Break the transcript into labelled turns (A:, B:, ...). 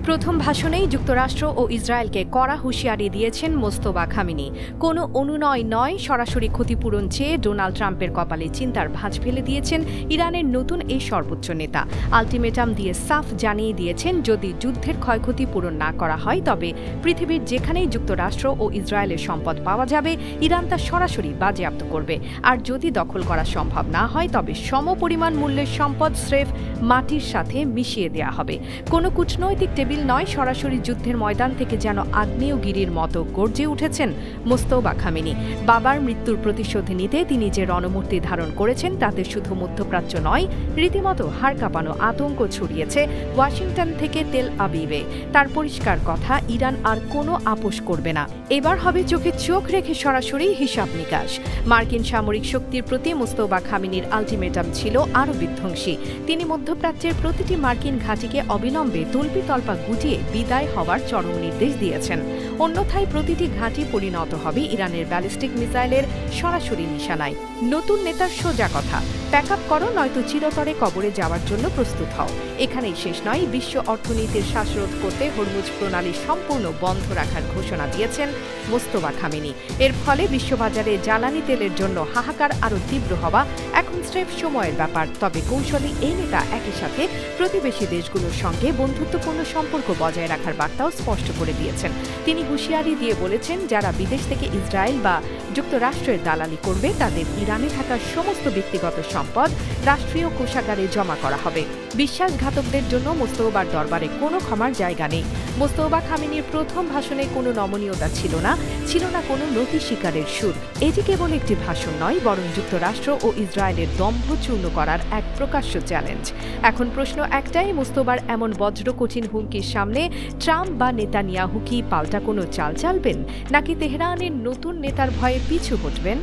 A: প্রথম ভাষণেই যুক্তরাষ্ট্র ও ইসরায়েলকে কড়া হুঁশিয়ারি দিয়েছেন মোস্তফা খামেনি। কোনো অনুনয় নয়, সরাসরি ক্ষতিপূরণ চেয়ে ডোনাল্ড ট্রাম্পের কপালে চিন্তার ভাঁজ ফেলে দিয়েছেন ইরানের নতুন এই সর্বোচ্চ নেতা। আলটিমেটাম দিয়ে সাফ জানিয়ে দিয়েছেন, যদি যুদ্ধের ক্ষয়ক্ষতি পূরণ না করা হয় তবে পৃথিবীর যেখানেই যুক্তরাষ্ট্র ও ইসরায়েলের সম্পদ পাওয়া যাবে ইরান তা সরাসরি বাজেয়াপ্ত করবে। আর যদি দখল করা সম্ভব না হয় তবে সমপরিমাণ মূল্যের সম্পদ স্রেফ মাটির সাথে মিশিয়ে দেওয়া হবে। কোনো কূটনৈতিক টেবিল নয়, সরাসরি যুদ্ধের ময়দান থেকে যেন আগ্নেয়গিরির মতো গর্জে উঠেছেন মোস্তফা খামেনি। বাবার মৃত্যুর প্রতিশোধ নিতে তিনি যে রণমূর্তি ধারণ করেছেন তাতে শুধু মধ্যপ্রাচ্য নয়, রীতিমতো হাড় কাঁপানো আতঙ্ক ছড়িয়েছে ওয়াশিংটন থেকে তেল আবিবে। তার পরিষ্কার কথা, ইরান আর কোনো আপোষ করবে না। এবার হবে চোখে চোখ রেখে সরাসরি হিসাব নিকাশ। মার্কিন সামরিক শক্তির প্রতি মোস্তফা খামেনির আলটিমেটাম ছিল আরও বিধ্বংসী। তিনি মধ্যপ্রাচ্যের প্রতিটি মার্কিন ঘাঁটিকে অবিলম্বে তল্পিতল্পা গুটিয়ে বিদায় হওয়ার চরম নির্দেশ দিয়েছেন। অন্যথায় প্রতিটি ঘাঁটি পরিণত হবে ইরানের ব্যালিস্টিক মিসাইলের সরাসরি নিশানায়। নতুন নেতার সোজা কথা, প্যাক আপ করো, নয়তো চিরতরে কবরে যাওয়ার জন্য প্রস্তুত হও। এখানেই শেষ নয়, বিশ্ব অর্থনীতির শ্বাসরোধ করতে হরমুজ প্রণালী সম্পূর্ণ বন্ধ রাখার ঘোষণা দিয়েছেন মোস্তফা খামেনি। এর ফলে বিশ্ববাজারে জ্বালানি তেলের জন্য হাহাকার আরও তীব্র হওয়া এখন স্রেফ সময়ের ব্যাপার। তবে কৌশলী এই নেতা একই সাথে প্রতিবেশী দেশগুলোর সঙ্গে বন্ধুত্বপূর্ণ সম্পর্ক বজায় রাখার বার্তাও স্পষ্ট করে দিয়েছেন। তিনি হুঁশিয়ারি দিয়ে বলেছেন, যারা বিদেশ থেকে ইসরায়েল বা যুক্তরাষ্ট্রের দালালি করবে তাদের ইরানে থাকা সমস্ত ব্যক্তিগত সম্পদ রাষ্ট্রীয় কোষাগারে জমা করা হবে। বিশ্বাসঘাতকদের জন্য মোস্তফার দরবারে কোনো ক্ষমার জায়গা নেই। মোস্তফা খামেনির প্রথম ভাষণে কোনো নমনীয়তা ছিল না কোনো নতি স্বীকারের সুর। এটি কেবল একটি ভাষণ নয়, বরং যুক্তরাষ্ট্র ও ইসরায়েলের দম্ভ চূর্ণ করার এক প্রকাশ্য চ্যালেঞ্জ। এখন প্রশ্ন একটাই, মোস্তফার এমন বজ্র কঠিন হুমকির সামনে ট্রাম্প বা নেতানিয়াহু কি পাল্টা কোনো চাল চালবেন, নাকি তেহরানের নতুন নেতার ভয়ে পিছু হটবেন?